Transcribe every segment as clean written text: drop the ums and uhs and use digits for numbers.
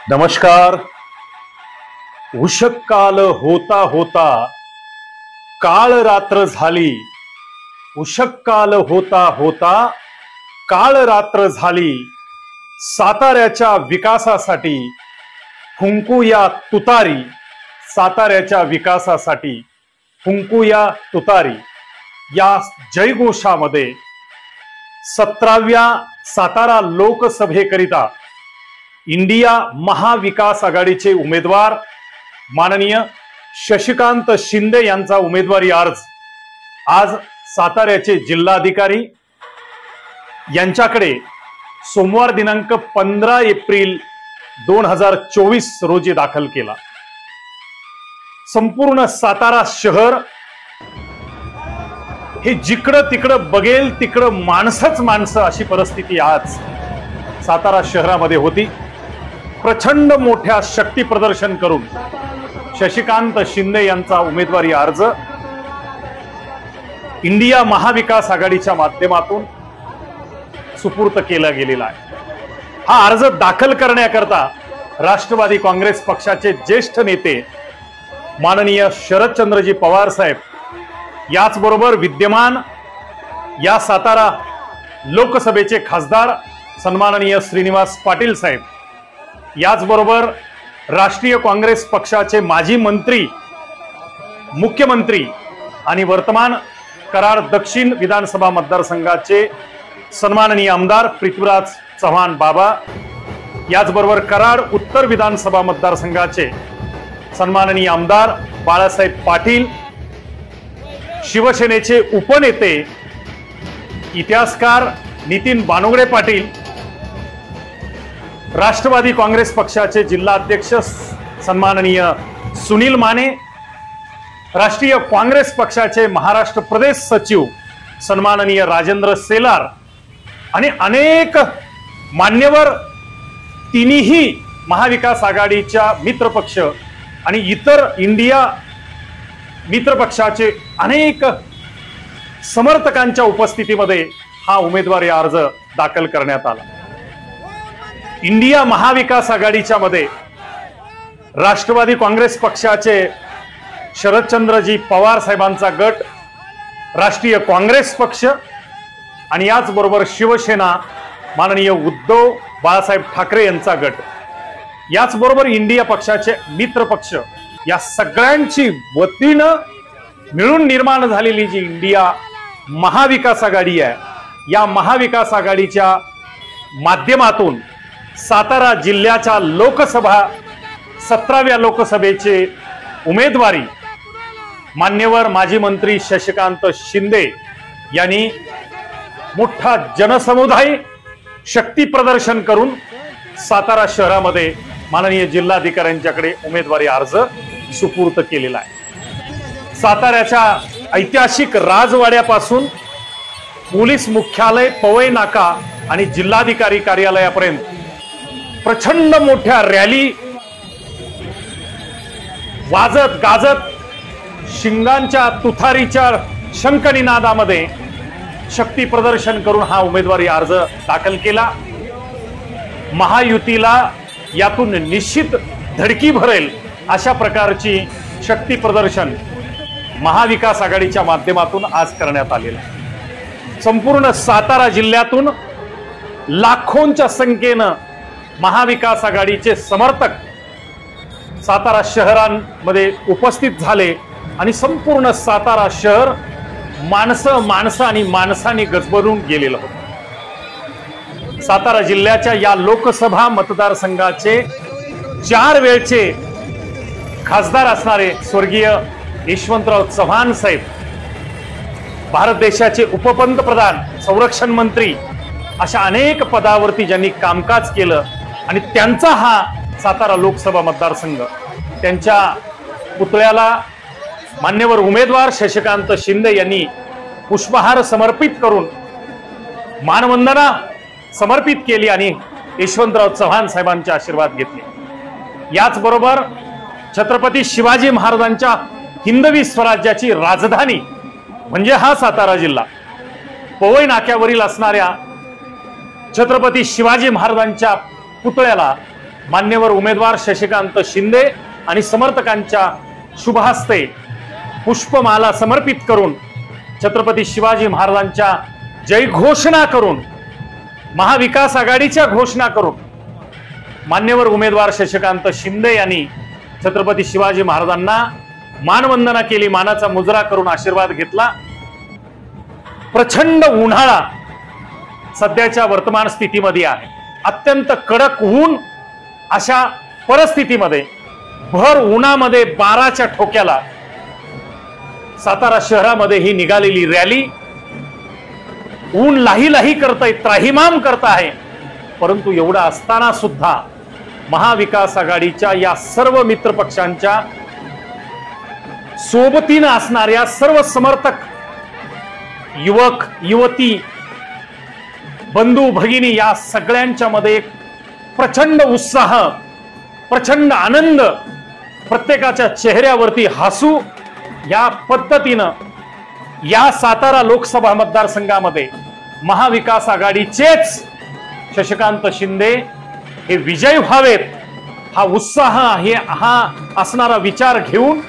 नमस्कार। उषक काल होता होता काळ रात्र झाली। उषक काल होता होता काळ रात्र झाली। साताऱ्याच्या विकासासाठी फुंकूया तुतारी। साताऱ्याच्या विकासासाठी फुंकूया तुतारी या जयघोषामध्ये 17व्या सातारा लोकसभेकरिता इंडिया महाविकास आघाडीचे उमेदवार माननीय शशिकांत शिंदे यांचा उमेदवारी अर्ज आज साताऱ्याचे जिल्हाधिकारी यांच्याकडे सोमवार दिनांक 15 एप्रिल 2024 रोजी दाखल केला। संपूर्ण सातारा शहर हे जिकडं तिकडं बघेल तिकडं माणसंच माणसं अशी परिस्थिती आज सातारा शहरामध्ये होती। प्रचंड मोठ्या शक्ती प्रदर्शन करून शशिकांत शिंदे यांचा उमेदवारी अर्ज इंडिया महाविकास आघाडीच्या माध्यमातून सुपूर्द केला गेलेला आहे। हा अर्ज दाखल करण्याकरता राष्ट्रवादी काँग्रेस पक्षाचे ज्येष्ठ नेते माननीय शरदचंद्रजी पवार साहेब, याचबरोबर विद्यमान या सातारा लोकसभेचे खासदार सन्माननीय श्रीनिवास पाटील साहेब, याचबरोबर राष्ट्रीय काँग्रेस पक्षाचे माजी मंत्री, मुख्यमंत्री आणि वर्तमान कराड दक्षिण विधानसभा मतदारसंघाचे सन्माननीय आमदार पृथ्वीराज चव्हाण बाबा, याचबरोबर कराड उत्तर विधानसभा मतदारसंघाचे सन्माननीय आमदार बाळासाहेब पाटील, शिवसेनेचे उपनेते इतिहासकार नितीन बानोगडे पाटील, राष्ट्रवादी काँग्रेस पक्षाचे जिल्हाध्यक्ष सन्माननीय सुनील माने, राष्ट्रीय काँग्रेस पक्षाचे महाराष्ट्र प्रदेश सचिव सन्माननीय राजेंद्र सेलार आणि अनेक मान्यवर तिन्ही महाविकास आघाडीच्या मित्रपक्ष आणि इतर इंडिया मित्रपक्षाचे अनेक समर्थकांच्या उपस्थितीमध्ये हा उमेदवारी अर्ज दाखल करण्यात आला। इंडिया महाविकास आघाडीच्या मध्ये राष्ट्रवादी काँग्रेस पक्षाचे शरदचंद्रजी पवार साहेबांचा गट, राष्ट्रीय काँग्रेस पक्ष आणि याचबरोबर शिवसेना माननीय उद्धव बाळासाहेब ठाकरे यांचा गट, याचबरोबर इंडिया पक्षाचे मित्र पक्ष, या सगळ्यांची वतीनं मिळून निर्माण झालेली जी इंडिया महाविकास आघाडी आहे, या महाविकास आघाडीच्या माध्यमातून सातारा जिल्ह्याच्या लोकसभा 17व्या लोकसभेचे उमेदवारी मान्यवर माजी मंत्री शशिकांत शिंदे यांनी मोठा जनसमुदाय शक्ती प्रदर्शन करून सातारा शहरामध्ये माननीय जिल्हाधिकाऱ्यांच्याकडे उमेदवारी अर्ज सुपूर्द केलेला आहे। साताऱ्याच्या ऐतिहासिक राजवाड्यापासून पोलीस मुख्यालय, पवई नाका आणि जिल्हाधिकारी कार्यालयापर्यंत प्रचंड मोठ्या रॅली वाजत गाजत शिंगांच्या तुथारीच्या शंखनिनादामध्ये शक्ती प्रदर्शन करून हा उमेदवारी अर्ज दाखल केला। महायुतीला यातून निश्चित धडकी भरेल अशा प्रकारची शक्ती प्रदर्शन महाविकास आघाडीच्या माध्यमातून आज करण्यात आलेलं आहे। संपूर्ण सातारा जिल्ह्यातून लाखोंच्या संख्येनं महाविकास आघाडीचे समर्थक सातारा शहरांमध्ये उपस्थित झाले आणि संपूर्ण सातारा शहर माणसं आणि माणसांनी गजबजून गेलेलं होतं। सातारा जिल्ह्याच्या या लोकसभा मतदारसंघाचे 4 वेळचे खासदार असणारे स्वर्गीय यशवंतराव चव्हाण साहेब, भारत देशाचे उपपंतप्रधान, संरक्षण मंत्री अशा अनेक पदावरती ज्यांनी कामकाज केलं आणि त्यांचा हा सातारा लोकसभा मतदारसंघ, त्यांच्या पुतळ्याला मान्यवर उमेदवार शशिकांत शिंदे यांनी पुष्पहार समर्पित करून मानवंदना समर्पित केली आणि यशवंतराव चव्हाण साहेबांचे आशीर्वाद घेतले। याचबरोबर छत्रपती शिवाजी महाराजांच्या हिंदवी स्वराज्याची राजधानी म्हणजे हा सातारा जिल्हा, पवई नाक्यावरील असणाऱ्या छत्रपती शिवाजी महाराजांच्या पुतळ्याला मान्यवर उमेदवार शशिकांत शिंदे आणि समर्थकांच्या शुभहस्ते पुष्पमाला समर्पित करून छत्रपती शिवाजी महाराजांच्या जय घोषणा करून महाविकास आघाडीच्या घोषणा करून मान्यवर उमेदवार शशिकांत शिंदे यांनी छत्रपती शिवाजी महाराजांना मानवंदना केली, मानाचा मुजरा करून आशीर्वाद घेतला। प्रचंड उन्हाळा सध्याच्या वर्तमान स्थितीमध्ये आहे, अत्यंत कडक ऊन। अशा परिस्थितीमध्ये भर उन्हामध्ये 12च्या ठोक्याला सातारा शहरामध्ये ही निघालेली रॅली ऊन लाही लाही करतय, त्राहिमाम करत आहे। परंतु एवढा असताना सुद्धा महाविकास आघाडीच्या या सर्व मित्र पक्षांच्या सोबतीने असणाऱ्या सर्व समर्थक युवक युवती बंधू भगिनी या सगळ्यांच्या मध्ये एक प्रचंड उत्साह, प्रचंड आनंद, प्रत्येकाच्या चेहऱ्यावरती हसू या पद्धतीनं या सातारा लोकसभा मतदारसंघामध्ये महाविकास आघाडीचेच शशिकांत शिंदे हे विजय व्हावेत हा उत्साह हा असणारा विचार घेऊन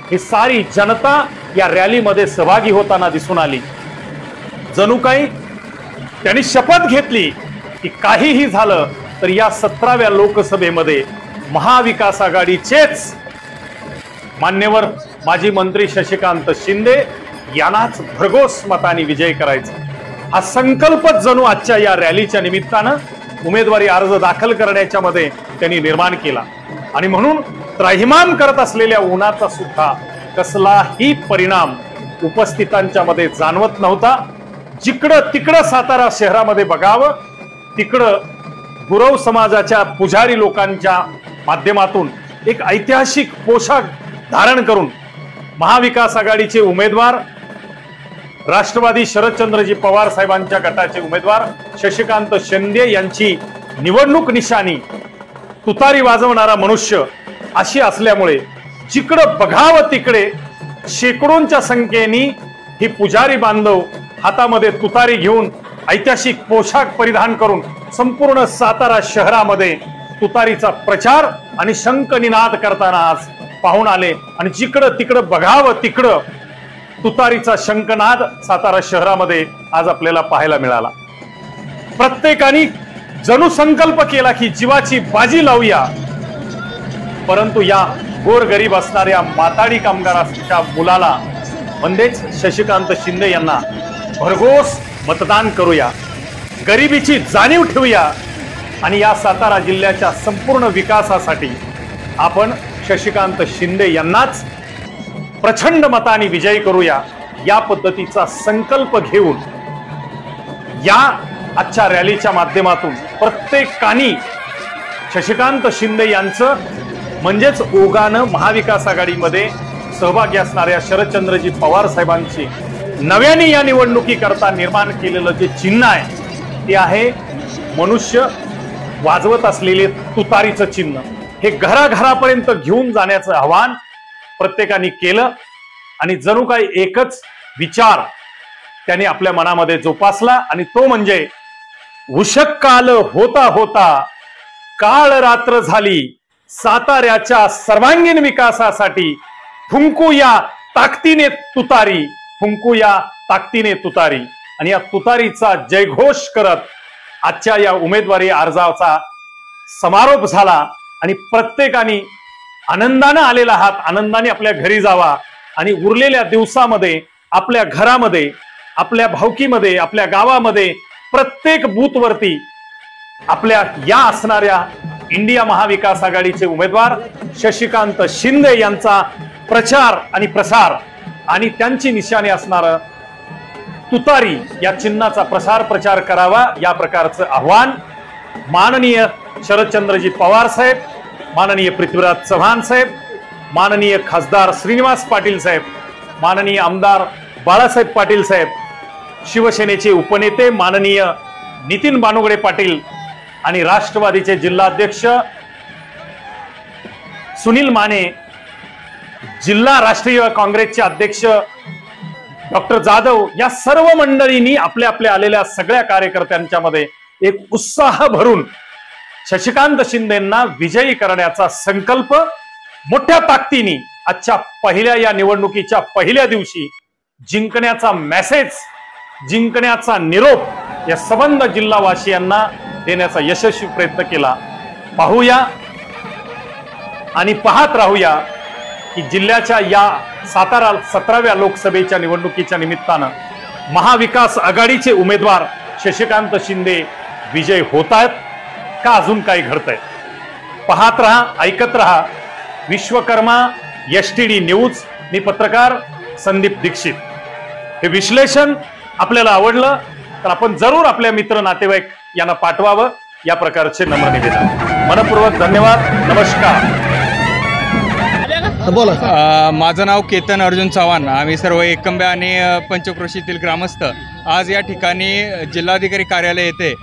ही सारी जनता या रॅलीमध्ये सहभागी होताना दिसून आली। जणू काही त्यांनी शपथ घेतली की काहीही झालं तर या 17व्या लोकसभेमध्ये महाविकास आघाडीचेच मान्यवर माजी मंत्री शशिकांत शिंदे यांनाच भरघोस मताने विजय करायचा हा संकल्पच जणू आजच्या या रॅलीच्या निमित्तानं उमेदवारी अर्ज दाखल करण्याच्या मध्ये त्यांनी निर्माण केला। आणि म्हणून त्राहिमाम करत असलेल्या उन्हाचा सुद्धा कसलाही परिणाम उपस्थितांच्या मध्ये जाणवत नव्हता। जिकडं तिकडं सातारा शहरामध्ये बघावं तिकडं गुरव समाजाच्या पुजारी लोकांच्या माध्यमातून एक ऐतिहासिक पोशाख धारण करून महाविकास आघाडीचे उमेदवार राष्ट्रवादी शरदचंद्रजी पवार साहेबांच्या गटाचे उमेदवार शशिकांत शिंदे यांची निवडणूक निशाणी तुतारी वाजवणारा मनुष्य अशी असल्यामुळे जिकडं बघावं तिकडे शेकडोंच्या संख्येने ही पुजारी बांधव हातामध्ये तुतारी घेऊन ऐतिहासिक पोशाख परिधान करून संपूर्ण सातारा शहरामध्ये तुतारीचा प्रचार आणि शंखनिनाद करताना आज पाहून आले। आणि जिकडं तिकडं बघावं तिकडं तुतारीचा शंखनाद सातारा शहरामध्ये आज आपल्याला पाहायला मिळाला। प्रत्येकाने जणू संकल्प केला की जीवाची बाजी लावूया, परंतु या गोरगरीब असणाऱ्या माताडी कामगारांच्या मुलाला म्हणजेच शशिकांत शिंदे यांना भरघोस मतदान करूया, गरिबीची जाणीव ठेवूया आणि या सातारा जिल्ह्याच्या संपूर्ण विकासासाठी आपण शशिकांत शिंदे यांनाच प्रचंड मताने विजयी करूया या पद्धतीचा संकल्प घेऊन या आजच्या रॅलीच्या माध्यमातून प्रत्येकाने शशिकांत शिंदे यांचं म्हणजेच ओघानं महाविकास आघाडीमध्ये सहभागी असणाऱ्या शरदचंद्रजी पवार साहेबांची नव्याने या निवडणुकीकरता निर्माण केलेलं जे चिन्ह आहे ते आहे मनुष्य वाजवत असलेले तुतारीचं चिन्ह। हे घराघरापर्यंत घेऊन जाण्याचं आवाहन प्रत्येकाने केलं आणि जणू काही एकच विचार त्याने आपल्या मनामध्ये जोपासला आणि तो म्हणजे उषक काल होता होता काळ रात्र झाली, साताऱ्याच्या सर्वांगीण विकासासाठी फुंकूया ताकदीने तुतारी, फुंकूया ताकदीने तुतारी। आणि या तुतारीचा जयघोष करत आजच्या या उमेदवारी अर्जाचा समारोप झाला आणि प्रत्येकाने आनंदाने आलेला हात आनंदाने आपल्या घरी जावा आणि उरलेल्या दिवसामध्ये आपल्या घरामध्ये, आपल्या भावकीमध्ये, आपल्या गावामध्ये प्रत्येक बूथवरती आपल्या या असणाऱ्या इंडिया महाविकास आघाडीचे उमेदवार शशिकांत शिंदे यांचा प्रचार आणि प्रसार आणि त्यांची निशाणी असणारं तुतारी या चिन्हाचा प्रचार करावा या प्रकारचं आव्हान माननीय शरदचंद्रजी पवार साहेब, माननीय पृथ्वीराज चव्हाण साहेब, माननीय खासदार श्रीनिवास पाटील साहेब, माननीय आमदार बाळासाहेब पाटील साहेब, शिवसेनेचे उपनेते माननीय नितीन बानुगडे पाटील आणि राष्ट्रवादीचे जिल्हाध्यक्ष सुनील माने, जिल्हा राष्ट्रीय काँग्रेसचे अध्यक्ष डॉक्टर जाधव या सर्व मंडळींनी आपल्या आपल्या आलेल्या सगळ्या कार्यकर्त्यांच्या मध्ये एक उत्साह भरून शशिकांत शिंदेंना विजयी करण्याचा संकल्प मोठ्या ताकदीने आजच्या पहिल्या या निवडणुकीच्या पहिल्या दिवशी जिंकण्याचा मेसेज, जिंकण्याचा निरोप या संबंध जिल्हावासियांना देण्याचा यशस्वी प्रयत्न केला। पाहूया आणि पाहत राहूया की जिल्ह्याच्या या सातारा 17व्या लोकसभेच्या निवडणुकीच्या निमित्तानं महाविकास आघाडीचे उमेदवार शशिकांत शिंदे विजय होत आहेत का अजून काही घडतंय? पाहत रहा, ऐकत रहा विश्वकर्मा STD न्यूज। मी पत्रकार संदीप दीक्षित। हे विश्लेषण आपल्याला आवडलं तर आपण जरूर आपल्या मित्र नातेवाईक यांना पाठवावं, या प्रकारचे नम्र निवेदन। मनपूर्वक धन्यवाद, नमस्कार। बोला। माझं नाव केतन अर्जुन चव्हाण। आम्ही सर्व एकंबे आणि पंचक्रोशीतील ग्रामस्थ आज या ठिकाणी जिल्हाधिकारी कार्यालय येथे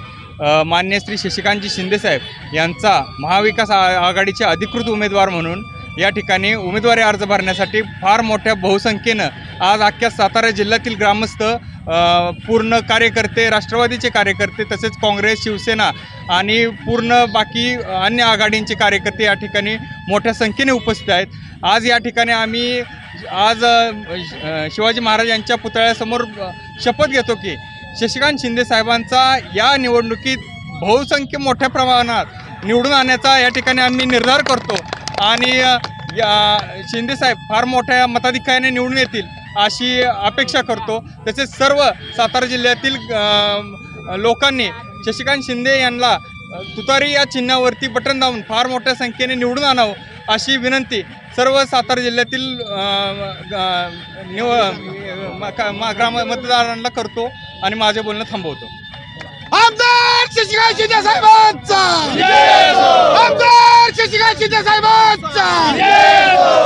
मान्य श्री शशिकांतजी शिंदे साहेब यांचा महाविकास आघाडीचे अधिकृत उमेदवार म्हणून या ठिकाणी उमेदवारी अर्ज भरण्यासाठी फार मोठ्या बहुसंख्येनं आज अख्ख्या सातारा जिल्ह्यातील ग्रामस्थ, पूर्ण कार्यकर्ते, राष्ट्रवादीचे कार्यकर्ते, तसेच काँग्रेस, शिवसेना आणि पूर्ण बाकी अन्य आघाडींचे कार्यकर्ते या ठिकाणी मोठ्या संख्येने उपस्थित आहेत। आज या ठिकाणी आम्ही आज शिवाजी महाराज यांच्या पुतळ्यासमोर शपथ घेतो की शशिकांत शिंदे साहेबांचा या निवडणुकीत बहुसंख्य मोठ्या प्रमाणात निवडून आणण्याचा या ठिकाणी आम्ही निर्धार करतो आणि शिंदे साहेब फार मोठ्या मताधिक्याने निवडून येतील अशी अपेक्षा करतो। तसेच सर्व सातारा जिल्ह्यातील लोकांनी शशिकांत शिंदे यांना तुतारी या चिन्हावरती बटन दाबून फार मोठ्या संख्येने निवडून आणावं अशी विनंती सर्व सातारा जिल्ह्यातील ग्राम मतदारांना करतो आणि माझे बोलणं थांबवतो। आमदार शशिकांत शिंदे साहेबांचा आमदार शशिकांत शिंदे साहेबांचा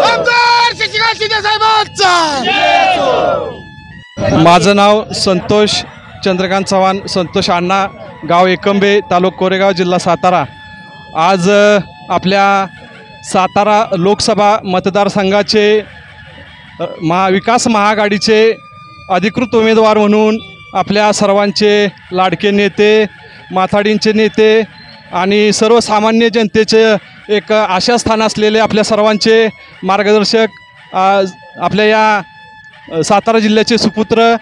आमदार शशिकांत शिंदे साहेबांचा। माझं नाव संतोष चंद्रकांत चव्हाण, संतोष अण्णा, गाव एकंबे, तालुका कोरेगाव, जिल्हा सातारा। आज आपल्या सातारा लोकसभा मतदारसंघाचे महाविकास महाआघाडीचे अधिकृत उमेदवार म्हणून आपल्या सर्वांचे लाडके नेते, माथाडींचे नेते आणि सर्वसामान्य जनतेचे एक आशास्थान असलेले आपल्या सर्वांचे मार्गदर्शक आपल्या या सातारा जिल्ह्याचे सुपुत्र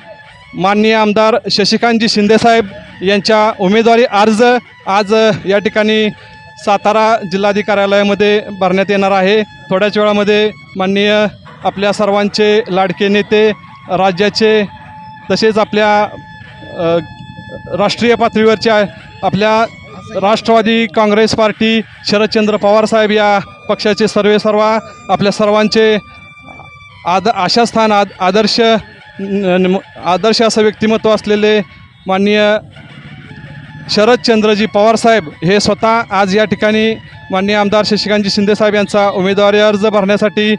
माननीय आमदार शशिकांतजी शिंदे साहेब यांच्या उमेदवारी अर्ज आज या ठिकाणी सातारा जिल्हाधिकाऱ्यालयामध्ये भरण्यात येणार आहे। थोड्याच वेळामध्ये माननीय आपल्या सर्वांचे लाडके नेते, राज्याचे तसेच आपल्या राष्ट्रीय पातळीवरच्या आपल्या राष्ट्रवादी काँग्रेस पार्टी, शरदचंद्र पवार साहेब या पक्षाचे सर्व आपल्या सर्वांचे आशास्थान, आदर्श असं व्यक्तिमत्व असलेले माननीय शरदचंद्रजी पवार साहेब हे स्वतः आज या ठिकाणी माननीय आमदार शशिकांतजी शिंदे साहेब यांचा उमेदवारी अर्ज भरण्यासाठी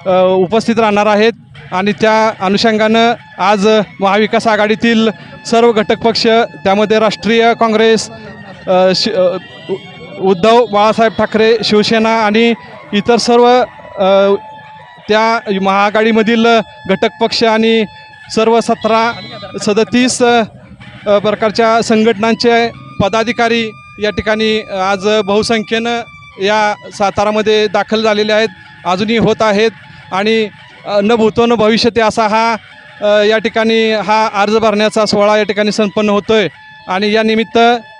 उपस्थित राहणार आहेत आणि त्या अनुषंगानं आज महाविकास आघाडीतील सर्व घटक पक्ष, त्यामध्ये राष्ट्रीय काँग्रेस, उद्धव बाळासाहेब ठाकरे, शिवसेना आणि इतर सर्व त्या महाआघाडीमधील घटक पक्ष आणि सर्व 37 प्रकारच्या संघटनांचे पदाधिकारी या ठिकाणी आज बहुसंख्येनं या सातारामध्ये दाखल झालेले आहेत, अजूनही होत आहेत आणि न भूतो न भविष्यते असा हा या ठिकाणी हा अर्ज भरण्याचा सोहळा या ठिकाणी संपन्न होतो आहे। आणि या निमित्त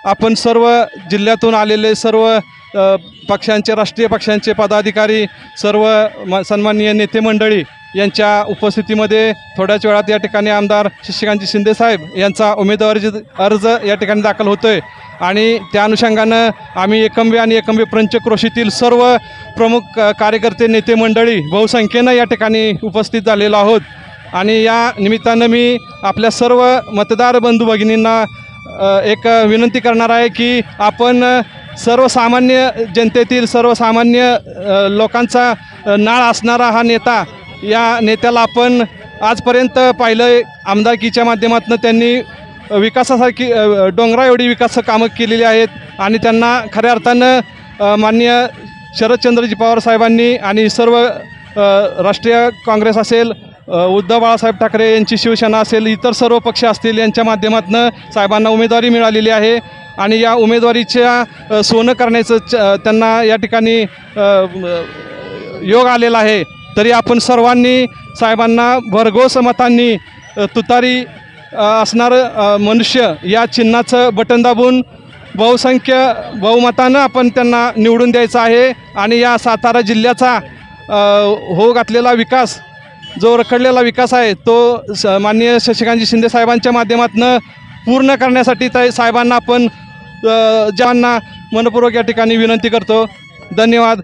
आपण सर्व जिल्ह्यातून आलेले सर्व पक्षांचे, राष्ट्रीय पक्षांचे पदाधिकारी, सर्व सन्माननीय नेते मंडळी यांच्या उपस्थितीमध्ये थोड्याच वेळात या ठिकाणी आमदार शशिकांतजी शिंदे साहेब यांचा उमेदवारी अर्ज या ठिकाणी दाखल होतो आहे आणि त्या अनुषंगानं आम्ही एकंबे आणि एकंबे पंचक्रोशीतील सर्व प्रमुख कार्यकर्ते, नेते मंडळी बहुसंख्येनं या ठिकाणी उपस्थित झालेलो आहोत। आणि या निमित्तानं मी आपल्या सर्व मतदार बंधू भगिनींना एक विनंती करणार आहे की आपण सर्वसामान्य जनतेतील सर्वसामान्य लोकांचा नाळ असणारा हा नेता, या नेत्याला आपण आजपर्यंत पाहिलं आमदारकीच्या माध्यमातून त्यांनी विकासासारखी डोंगरा एवढी विकास कामं केलेली आहेत आणि त्यांना खऱ्या अर्थानं माननीय शरदचंद्रजी पवार साहेबांनी आणि सर्व राष्ट्रीय काँग्रेस असेल, उद्धव बाळासाहेब ठाकरे यांची शिवसेना असेल, इतर सर्व पक्ष असतील यांच्या माध्यमातून साहेबांना उमेदवारी मिळालेली आहे आणि या उमेदवारीच्या सोनं करण्याचं त्यांना या ठिकाणी योग आलेला आहे, तरी आपण सर्वांनी साहेबांना भरघोस मतांनी तुतारी असणारं मनुष्य या चिन्हाचं बटन दाबून बहुमतानं आपण त्यांना निवडून द्यायचं आहे आणि या सातारा जिल्ह्याचा हो घातलेला विकास, जो रखडलेला विकास आहे तो माननीय शशिकांतजी शिंदे साहेबांच्या माध्यमातून पूर्ण करण्यासाठी साहेबांना आपण ज्यांना मनपूर्वक या ठिकाणी विनंती करतो. धन्यवाद.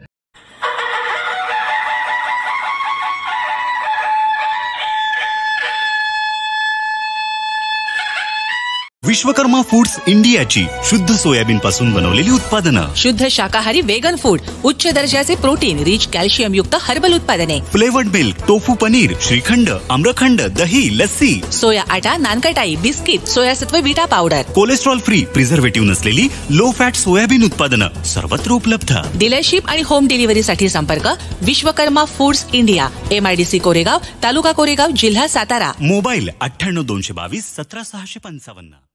विश्वकर्मा फूड्स इंडियाची शुद्ध सोयाबीन पासून बनवलेली उत्पादनं, शुद्ध शाकाहारी वेगन फूड, उच्च दर्जाचे प्रोटीन रिच कॅल्शियम युक्त हर्बल उत्पादने, flavoured milk, tofu paneer, shrikhand, आम्रखंड, दही, लस्सी, सोया आटा, नानकटाई, बिस्किट, सोयासत्व विटा पावडर, कोलेस्ट्रॉल फ्री, प्रिझर्वेटिव्ह नसलेली लो फॅट सोयाबीन उत्पादनं सर्वत्र उपलब्ध. डीलरशिप आणि होम डिलिव्हरीसाठी संपर्क Vishwakarma foods India, MIDC Koregaon, taluka Koregaon, जिल्हा सातारा. मोबाईल 98 222 17 655.